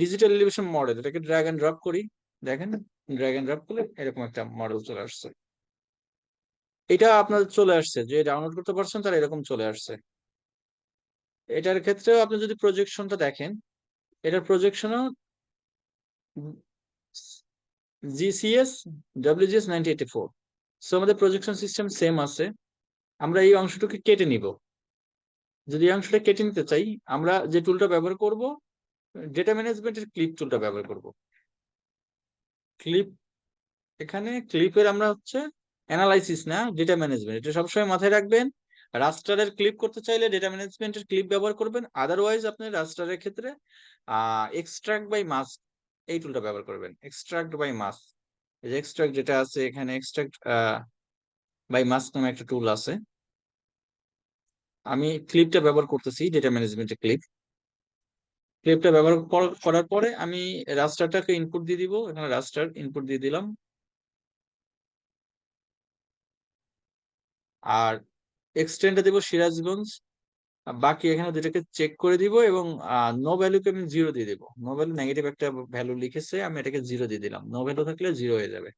Digital elevation model, এটাকে drag and drop করি, দেখেন ড্র্যাগ এন্ড ড্রপ করলে এরকম একটা মডেল চলে আসছে। এটা আপনার চলে আসছে, যে ডাউনলোড করতে পারছেন তারা এরকম চলে আসছে। এটার ক্ষেত্রেও আপনি যদি প্রজেকশনটা দেখেন, এটার প্রজেকশনও GCS WGS 9084। সো আমাদের প্রজেকশন সিস্টেম সেম আছে। আমরা এই অংশটুকু কেটে নিব। যদি এই অংশটা কেটে নিতে চাই, আমরা যে টুলটা ব্যবহার করব, ডেটা ম্যানেজমেন্টের ক্লিপ টুলটা ব্যবহার করব। ক্লিপ, এখানে ক্লিপের আমরা হচ্ছে অ্যানালাইসিস না ডেটা ম্যানেজমেন্ট, এটা সবসময় মাথায় রাখবেন। রাস্টারের ক্লিপ করতে চাইলে ডেটা ম্যানেজমেন্টের ক্লিপ ব্যবহার করবেন, আদারওয়াইজ আপনি রাস্টারের ক্ষেত্রে এক্সট্রাক্ট বাই মাস্ক এই টুলটা ব্যবহার করবেন। এক্সট্রাক্ট বাই মাস্ক, এই যে এক্সট্রাক্ট যেটা আছে এখানে, এক্সট্রাক্ট বাই মাস্ক নামে একটা টুল আছে। আমি ক্লিপটা ব্যবহার করতেছি, ডেটা ম্যানেজমেন্টের ক্লিপ। ক্লিপটা ব্যবহার করার পরে আমি রাস্টারটাকে ইনপুট দিয়ে দিব। এখানে রাস্টার ইনপুট দিয়ে দিলাম, আর এক্সটেন্ডে দেব সিরাজগঞ্জ। বাকি এখানে দুটাকে চেক করে দিব, এবং নো ভ্যালুকে আমি 0 দিয়ে দিব। নো ভ্যালু নেগেটিভ একটা ভ্যালু লিখেছে, আমি এটাকে 0 দিয়ে দিলাম। নো ভ্যালু থাকলে 0 হয়ে যাবে।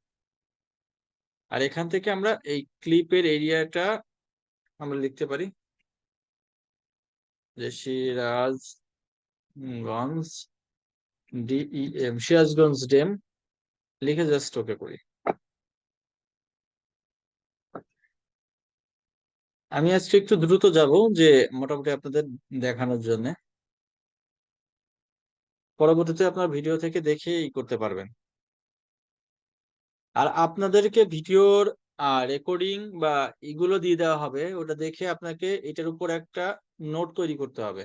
আর এখান থেকে আমরা এই ক্লিপের এরিয়াটা আমরা লিখতে পারি যে সিরাজগঞ্জ DEM, সিরাজগঞ্জ ডেম লিখে জাস্ট ওকে করি। আমি আজকে একটু দ্রুত যাব, যে মোটামুটি আপনাদের দেখানোর জন্য। পরবর্তীতে আপনার ভিডিও থেকে দেখে করতে পারবেন। আর আপনাদেরকে ভিডিওর রেকর্ডিং বা এগুলো দিয়ে দেওয়া হবে, ওটা দেখে আপনাকে এটার উপর একটা নোট তৈরি করতে হবে।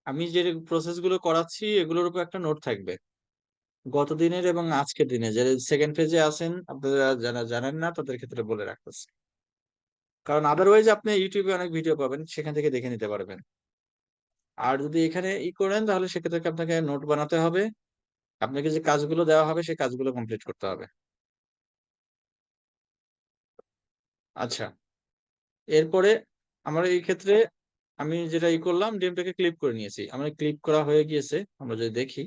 আমি যে প্রসেস গুলো করাচ্ছি এগুলোর উপর একটা নোট থাকবে, গত দিনের এবং আজকের দিনে। যারা সেকেন্ড ফেজে আছেন, আপনারা যারা জানেন না তাদের ক্ষেত্রে বলে রাখতেছি, কারণ আদারওয়াইজ আপনি ইউটিউবে অনেক ভিডিও পাবেন, সেখান থেকে দেখে নিতে পারবেন। আর যদি এখানে করেন, তাহলে সেক্ষেত্রে আপনাকে নোট বানাতে হবে, আপনাকে যে কাজগুলো দেওয়া হবে সেই কাজগুলো কমপ্লিট করতে হবে। আচ্ছা, এরপরে আমার এই ক্ষেত্রে আমি যেটা করলাম, ডেমটাকে ক্লিপ করে নিয়েছি। আমার ক্লিপ করা হয়ে গিয়েছে, আমরা যদি দেখি,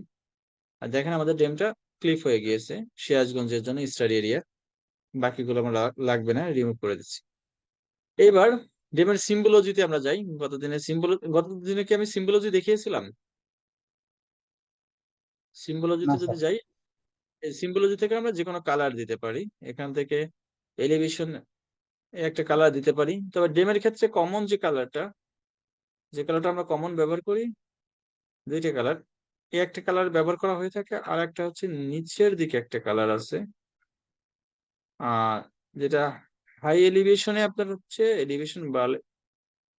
আর দেখেন আমাদের ডেমটা ক্লিপ হয়ে গিয়েছে সিরাজগঞ্জের জন্য স্টাডি এরিয়া। বাকিগুলো আমার লাগবে না, রিমুভ করে দিচ্ছি। এবার ডেমের সিম্বলজিতে আমরা যাই। গতদিনে কি আমি সিম্বলজি দেখিয়েছিলাম? না সিম্বলজিতে যদি স্যার। যাই, এই সিম্বলজি থেকে আমরা যে কোনো কালার দিতে পারি। এখান থেকে এলিভেশন একটা কালার দিতে পারি। তবে ডেমের ক্ষেত্রে কমন যে কালারটা আমরা কমন ব্যবহার করি, দুইটা কালার। এই একটা কালার ব্যবহার করা হয়ে থাকে, আর একটা হচ্ছে নিচের দিকে একটা কালার আছে, যেটা হাই এলিভেশনে আপনার হচ্ছে এলিভেশন বাল।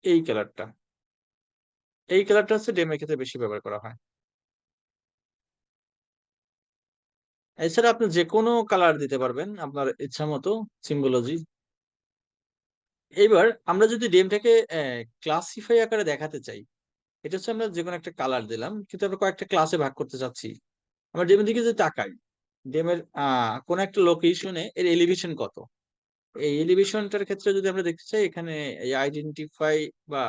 এই কালারটা হচ্ছে ডেমের ক্ষেত্রে বেশি ব্যবহার করা হয়। এছাড়া আপনি যে কোনো কালার দিতে পারবেন আপনার ইচ্ছা মতো সিম্বলজি। এবার আমরা যদি ডেমটাকে ক্লাসিফাই আকারে দেখাতে চাই, এটা হচ্ছে আমরা যে কোনো একটা কালার দিলাম, কিন্তু আমরা কয়েকটা ক্লাসে ভাগ করতে চাচ্ছি। আমরা ডেমের দিকে যদি তাকাই, ডেমের কোন একটা লোকেশনে এর এলিভেশন কত, এই এলিভেশনটার ক্ষেত্রে যদি আমরা দেখতে চাই, এখানে এই আইডেন্টিফাই বা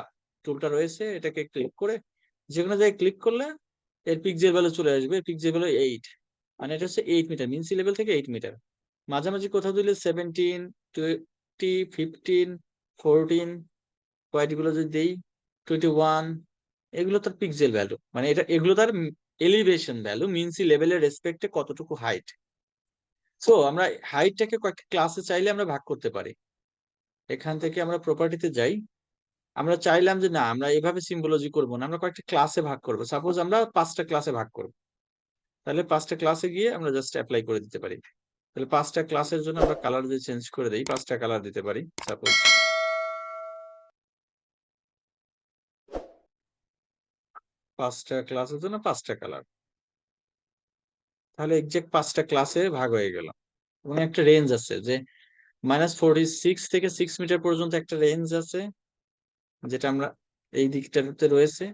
টুলটা রয়েছে, এটাকে ক্লিক করে যে কোনো জায়গায় ক্লিক করলে এর পিক্সেল ভ্যালু চলে আসবে। পিক্সেল ভ্যালু 8, মানে এটা হচ্ছে 8 মিটার, মিন সি লেভেল থেকে 8 মিটার। মাঝামাঝি কোথাও দিলে 17, 20, 15, 14, কয়টিগুলো যদি দেই 21, এগুলো তার পিক্সেল ভ্যালু, মানে এগুলো তার এলিভেশন ভ্যালু, মিন সি লেভেলের রেসপেক্টে কতটুকু হাইট। সো আমরা হাইটটাকে কয়েকটা ক্লাসে চাইলে আমরা ভাগ করতে পারি। এখান থেকে আমরা প্রপার্টিতে যাই। আমরা চাইলাম যে না, আমরা এভাবে সিম্বলজি করবো না, আমরা কয়েকটা ক্লাসে ভাগ করবো। সাপোজ আমরা 5টা ক্লাসে ভাগ করবো। তাহলে 5টা ক্লাসে গিয়ে আমরা জাস্ট অ্যাপ্লাই করে দিতে পারি। তাহলে 5টা ক্লাসের জন্য আমরা কালার যদি চেঞ্জ করে দেই, 5টা কালার দিতে পারি। সাপোজ 5টা ক্লাসের জন্য 5টা কালার। তাহলে এক্সাক্ট 5টা ক্লাসে ভাগ হয়ে গেল এবং একটা রেঞ্জ আছে যে -46 থেকে 6 মিটার পর্যন্ত একটা রেঞ্জ আছে, যেটা আমরা এই দিকটাতে রয়েছে।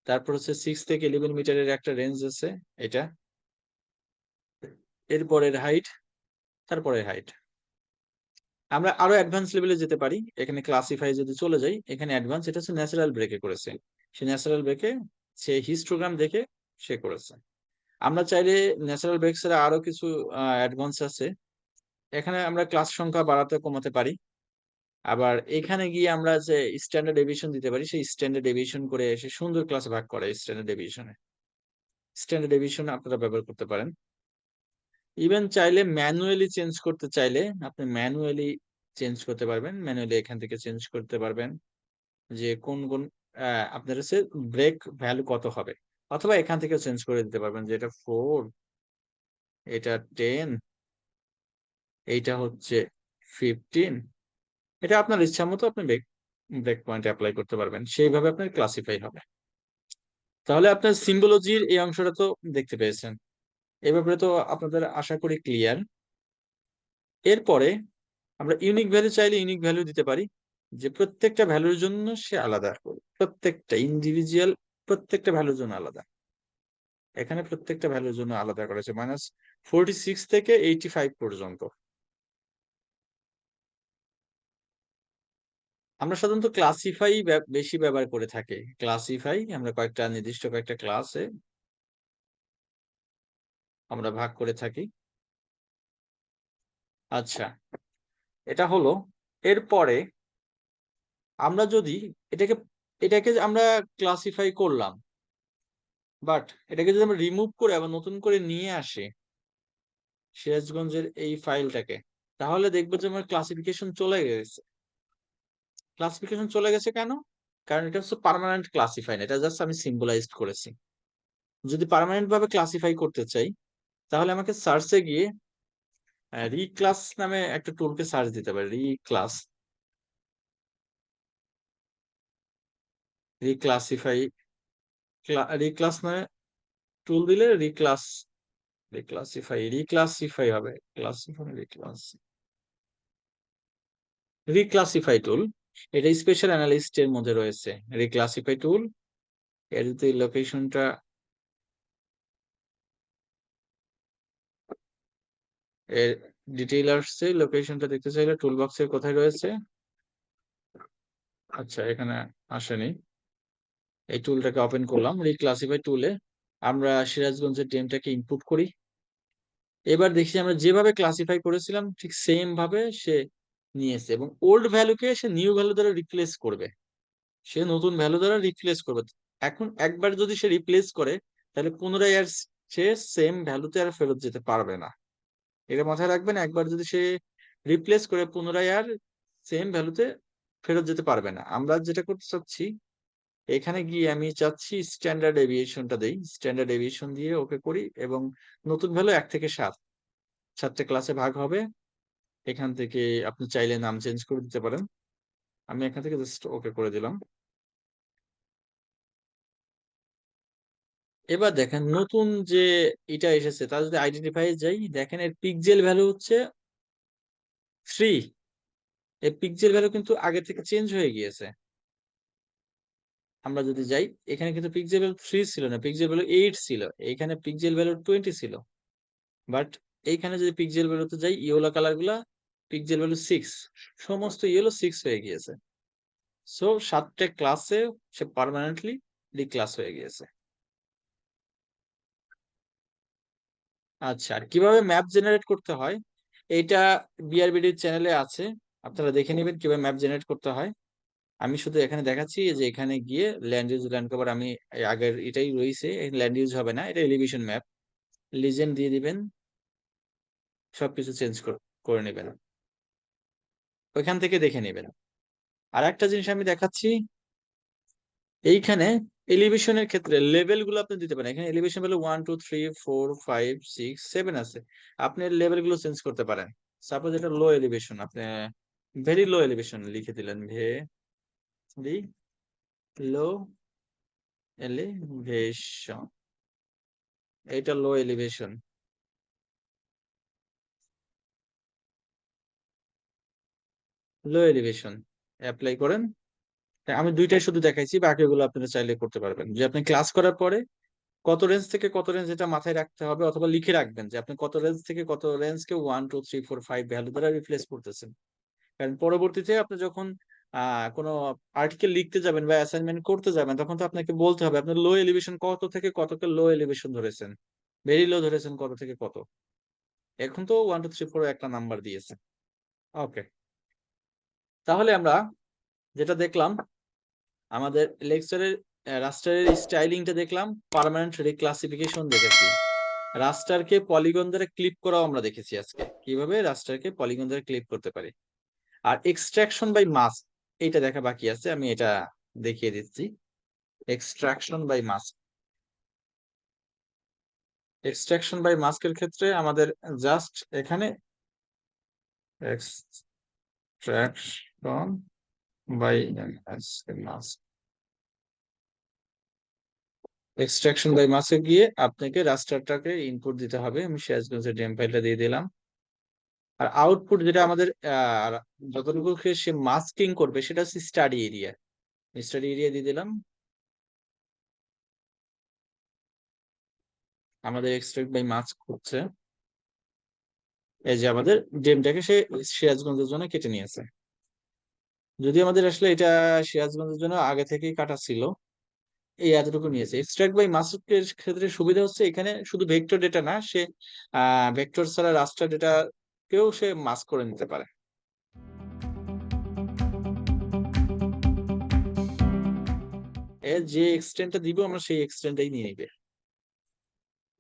তারপর হচ্ছে 6 থেকে 11 মিটারের একটা রেঞ্জ আছে, এটা এরপরের হাইট, তারপরের হাইট। আমরা আরো অ্যাডভান্স লেভেলে যেতে পারি। এখানে ক্লাসিফাই যদি চলে যাই, এখানে অ্যাডভান্স, এটা হচ্ছে ন্যাচারাল ব্রেকে করেছে। সে ন্যাচারাল ব্রেকে সে হিস্টোগ্রাম দেখে সে করেছে। আমরা চাইলে ন্যাচারাল ব্রেক ছাড়া আরো কিছু অ্যাডভান্স আছে। এখানে আমরা ক্লাস সংখ্যা বাড়াতে কমাতে পারি। আবার এখানে গিয়ে আমরা যে স্ট্যান্ডার্ড ডেভিয়েশন দিতে পারি, সেই স্ট্যান্ডার্ড ডেভিয়েশন করে এসে সুন্দর ক্লাসে ভাগ করে স্ট্যান্ডার্ড ডেভিয়েশনে। স্ট্যান্ডার্ড ডেভিয়েশন আপনারা ব্যবহার করতে পারেন। ইভেন চাইলে ম্যানুয়ালি চেঞ্জ করতে চাইলে আপনি ম্যানুয়ালি চেঞ্জ করতে পারবেন। ম্যানুয়ালি এখান থেকে চেঞ্জ করতে পারবেন যে কোন কোন আপনার হচ্ছে ব্রেক ভ্যালু কত হবে, অথবা এখান থেকে চেঞ্জ করে দিতে পারবেন যে এটা 4, এটা 10, এইটা হচ্ছে 15। এটা আপনার ইচ্ছা মতো আপনি ব্রেক ব্রেক পয়েন্ট অ্যাপ্লাই করতে পারবেন, সেইভাবে আপনার ক্লাসিফাই হবে। তাহলে আপনার সিম্বলজির এই অংশটা তো দেখতে পেয়েছেন। এ ব্যাপারে তো আপনাদের আশা করি ক্লিয়ার। এরপরে আমরা ইউনিক ভ্যালু চাইলে ইউনিক ভ্যালু দিতে পারি, যে প্রত্যেকটা ভ্যালুর জন্য সে আলাদা, প্রত্যেকটা ইন্ডিভিজুয়াল প্রত্যেকটা ভ্যালুর জন্য আলাদা। এখানে প্রত্যেকটা ভ্যালুর জন্য আলাদা করেছে, -46 থেকে 85 পর্যন্ত। আমরা সাধারণত ক্লাসিফাই বেশি ব্যবহার করে থাকি। ক্লাসিফাই আমরা কয়েকটা নির্দিষ্ট কয়েকটা ক্লাসে আমরা ভাগ করে থাকি। আচ্ছা, এটা হলো। এরপরে আমরা যদি এটাকে এটাকে আমরা ক্লাসিফাই করলাম, বাট এটাকে যদি আমরা রিমুভ করে আবার নতুন করে নিয়ে আসি সিরাজগঞ্জের এই ফাইলটাকে, তাহলে দেখবো যে আমার ক্লাসিফিকেশন চলে গেছে। ক্লাসিফিকেশন চলে গেছে কেন? কারণ এটা হচ্ছে পার্মানেন্ট ক্লাসিফাই না, এটা জাস্ট আমি সিম্বলাইজড করেছি। যদি পার্মানেন্ট ভাবে ক্লাসিফাই করতে চাই, তাহলে আমাকে সার্চে গিয়ে রিক্লাস নামে একটা টুলকে সার্চ দিতে পারি। রিক্লাসিফাই রিক্লাস নামে টুল দিলে রিক্লাসিফাই হবে। রিক্লাসিফাই টুল, এটা স্পেশাল অ্যানালিস্টের মধ্যে রয়েছে। রিক্লাসিফাই টুল এর যদি লোকেশনটা এর ডিটেইলার্সে লোকেশনটা দেখতে চাইলে টুল বক্সের কোথায় রয়েছে? আচ্ছা, এখানে আসেনি। এই টুলটাকে ওপেন করলাম। রিক্লাসিফাই টুলে আমরা সিরাজগঞ্জের ডেমটাকে ইনপুট করি। এবার দেখি আমরা যেভাবে ক্লাসিফাই করেছিলাম ঠিক সেম ভাবে সে নিয়েছে, এবং ওল্ড ভ্যালুকে সে নিউ ভ্যালু দ্বারা রিপ্লেস করবে। সে নতুন ভ্যালু দ্বারা রিপ্লেস করবে। এখন একবার যদি সে রিপ্লেস করে, তাহলে পুনরায় আর সে সেম ভ্যালুতে আর ফেরত যেতে পারবে না। এটা মাথায় রাখবেন, একবার যদি সে রিপ্লেস করে পুনরায় আর সেম ভ্যালুতে ফেরত যেতে পারবে না। আমরা যেটা করতে চাচ্ছি, এখানে গিয়ে আমি চাচ্ছি স্ট্যান্ডার্ড ডেভিয়েশনটা দেই, স্ট্যান্ডার্ড ডেভিয়েশন দিয়ে ওকে করি, এবং নতুন ভ্যালু 1 থেকে 7টা ক্লাসে ভাগ হবে। এখান থেকে আপনি চাইলে নাম চেঞ্জ করে দিতে পারেন। আমি এখান থেকে জাস্ট ওকে করে দিলাম। এবার দেখেন নতুন যে এটা এসেছে, তা যদি আইডেন্টিফাই যাই, দেখেন এর পিক্সেল ভ্যালু হচ্ছে 3। এই পিক্সেল ভ্যালু কিন্তু আগে থেকে চেঞ্জ হয়ে গিয়েছে। আমরা যদি যাই, এখানে কিন্তু পিক্সেল ভ্যালু 3 ছিল না, পিক্সেল ভ্যালু 8 ছিল। এইখানে পিক্সেল ভ্যালু 20 ছিল। বাট এইখানে যদি পিক্সেল ভ্যালুতে যাই, ইয়েলো কালার গুলা পিক্সেল ভ্যালু 6, সমস্ত ইয়েলো 6 হয়ে গিয়েছে। সো 7টা ক্লাসে সে পার্মানেন্টলি ডিক্লাস হয়ে গিয়েছে। আচ্ছা, আর কিভাবে ম্যাপ জেনারেট করতে হয়, এইটা বিআরবিডির চ্যানেলে আছে, আপনারা দেখে নেবেন কিভাবে ম্যাপ জেনারেট করতে হয়। আমি শুধু এখানে দেখাচ্ছি যে এখানে গিয়ে ল্যান্ড ইউজ ল্যান্ড কভার, আমি আগের এটাই রয়েছে, ল্যান্ড ইউজ হবে না, এটা এলিভেশন ম্যাপ। লিজেন্ড দিয়ে দিবেন, সবকিছু চেঞ্জ করে নেবেন, ওইখান থেকে দেখে নেবেন। আর একটা জিনিস আমি দেখাচ্ছি, এইখানে এলিভেশনের ক্ষেত্রে লেভেল গুলো আপনি দিতে পারেন। এখানে এলিভেশন ভ্যালু 1 2 3 4 5 6 7 আছে। আপনি লেভেল গুলো চেঞ্জ করতে পারেন। সাপোজ এটা লো এলিভেশন, আপনি ভেরি লো এলিভেশন লিখে দিলেন, ভেরি লো এলিভেশন, এটা লো এলিভেশন। লো এলিভেশন অ্যাপ্লাই করেন। আমি দুইটাই শুধু দেখাইছি, বাকিগুলো আপনারা চাইলে করতে পারবেন। যে আপনি ক্লাস করার পরে কত রেঞ্জ থেকে কত রেঞ্জ এটা মাথায় রাখতে হবে, অথবা লিখে রাখবেন যে আপনি কত রেঞ্জ থেকে কত রেঞ্জকে 1 2 3 4 5 ভ্যালু দ্বারা রিপ্লেস করতেছেন। কারণ পরবর্তীতে আপনি যখন কোনো আর্টিকেল লিখতে যাবেন বা অ্যাসাইনমেন্ট করতে যাবেন, তখন তো আপনাকে বলতে হবে আপনার লো এলিভেশন কত থেকে কতকে লো এলিভেশন ধরেছেন, ভেরি লো ধরেছেন কত থেকে কত। এখন তো 1 2 3 4 একটা নাম্বার দিয়েছে। ওকে, তাহলে আমরা যেটা দেখলাম, আমাদের লেকচারের রাস্টারের স্টাইলিংটা দেখলাম, পার্মানেন্ট রিক্লাসিফিকেশন দেখেছি, রাস্টারকে পলিগন দ্বারা ক্লিপ করাও আমরা দেখেছি আজকে, কিভাবে রাস্টারকে পলিগন দ্বারা ক্লিপ করতে পারি। আর এক্সট্রাকশন বাই মাস্ক এইটা দেখা বাকি আছে, আমি এটা দেখিয়ে দিচ্ছি। Extraction by mask, extraction by মাস্কের ক্ষেত্রে আমাদের জাস্ট এখানে extraction by mask, extraction by মাস্কে গিয়ে আপনাকে রাস্টারটাকে ইনপুট দিতে হবে। আমি সিরাজগঞ্জের ডেম ফাইলটা দিয়ে দিলাম। আর আউটপুট যেটা আমাদের যতটুকু সে মাস্কিং করবে সেটা হচ্ছে স্টাডি এরিয়া, স্টাডি এরিয়া দিয়ে দিলাম। আমাদের এক্সট্রাক্ট বাই মাস্ক হচ্ছে এই যে আমাদের ডেমটাকে সে সিরাজগঞ্জের জন্য কেটে নিয়েছে। যদি আমাদের আসলে এটা সিরাজগঞ্জের জন্য আগে থেকেই কাটা ছিল, এই এতটুকু নিয়েছে। এক্সট্রাক্ট বাই মাস্কের ক্ষেত্রে সুবিধা হচ্ছে এখানে শুধু ভেক্টর ডেটা না, সে ভেক্টর ছাড়া রাস্টার ডেটা কেও সে মাস্ক করে নিতে পারে। এর যে এক্সটেন্টটা দিব আমরা সেই এক্সটেন্টটাই নিয়ে নিবে।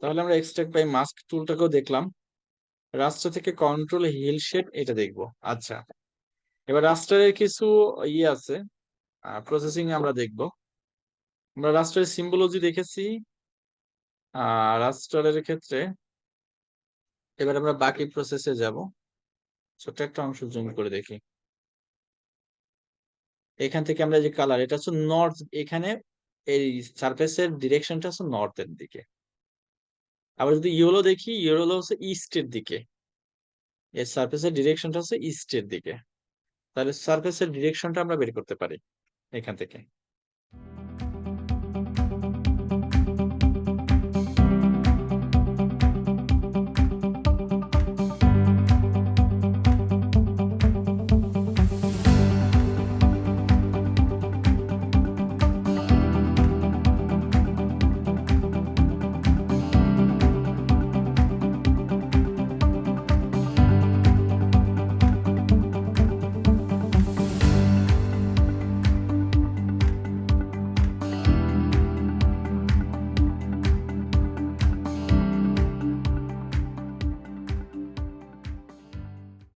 তাহলে আমরা এক্সট্রাক্ট বাই মাস্ক টুলটাকেও দেখলাম। রাস্টার থেকে কন্ট্রোল হিল শেড এটা দেখবো। আচ্ছা, এবার রাস্টারের কিছু ইয়ে আছে, প্রসেসিং আমরা দেখব। আমরা রাস্টারের সিম্বলজি দেখেছি। রাস্টারের ক্ষেত্রে এবার আমরা বাকি প্রসেসে যাব। ছোট্ট একটা অংশ জুম করে দেখি। এখান থেকে আমরা যে কালার, এটা হচ্ছে নর্থ, এখানে এই সারফেসের ডিরেকশনটা হচ্ছে নর্থের দিকে। আবার যদি ইয়েলো দেখি, ইয়েলো হচ্ছে ইস্টের দিকে, এই সারফেসের ডিরেকশনটা হচ্ছে ইস্টের দিকে। তাহলে সারফেসের ডিরেকশনটা আমরা বের করতে পারি এখান থেকে।